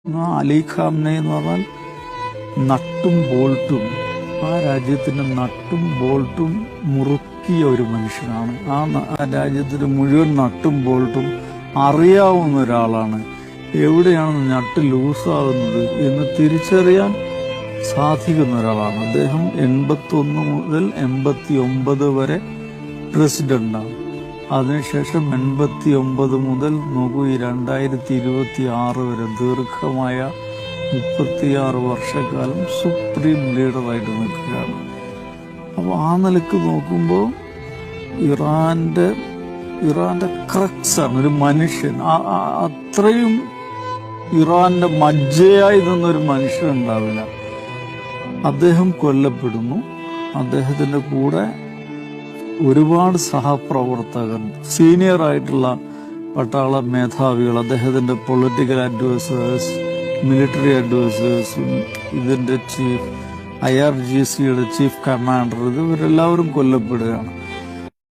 അലി ഖാംനെ എന്ന് പറഞ്ഞാൽ നട്ടും ബോൾട്ടും, ആ രാജ്യത്തിന്റെ നട്ടും ബോൾട്ടും മുറുക്കിയ ഒരു മനുഷ്യനാണ്. ആ രാജ്യത്തിന്റെ മുഴുവൻ നട്ടും ബോൾട്ടും അറിയാവുന്ന ഒരാളാണ്. എവിടെയാണ് നട്ട് ലൂസാകുന്നത് എന്ന് തിരിച്ചറിയാൻ സാധിക്കുന്ന ഒരാളാണ്. അദ്ദേഹം 81 മുതൽ 89 വരെ പ്രസിഡന്റാണ്. അതിനുശേഷം 89 മുതൽ നോക്കൂ, 2026 വരെ ദീർഘമായ 36 വർഷക്കാലം സുപ്രീം ലീഡറായിട്ട് നിൽക്കുകയാണ്. അപ്പോൾ ആ നിലക്ക് നോക്കുമ്പോൾ ഇറാന്റെ ക്രക്സാണ് ഒരു മനുഷ്യൻ. അത്രയും ഇറാന്റെ മജ്ജയായി നിന്നൊരു മനുഷ്യൻ ഉണ്ടാവില്ല. അദ്ദേഹം കൊല്ലപ്പെടുന്നു. അദ്ദേഹത്തിന്റെ കൂടെ ഒരുപാട് സഹപ്രവർത്തകർ, സീനിയർ ആയിട്ടുള്ള പട്ടാള മേധാവികൾ, അദ്ദേഹത്തിന്റെ പൊളിറ്റിക്കൽ അഡ്വൈസേഴ്സ്, മിലിറ്ററി അഡ്വൈസേഴ്സ്, ഇതിന്റെ ചീഫ് IRGCയുടെ ചീഫ് കമാൻഡർ, ഇവരെല്ലാവരും കൊല്ലപ്പെടുകയാണ്.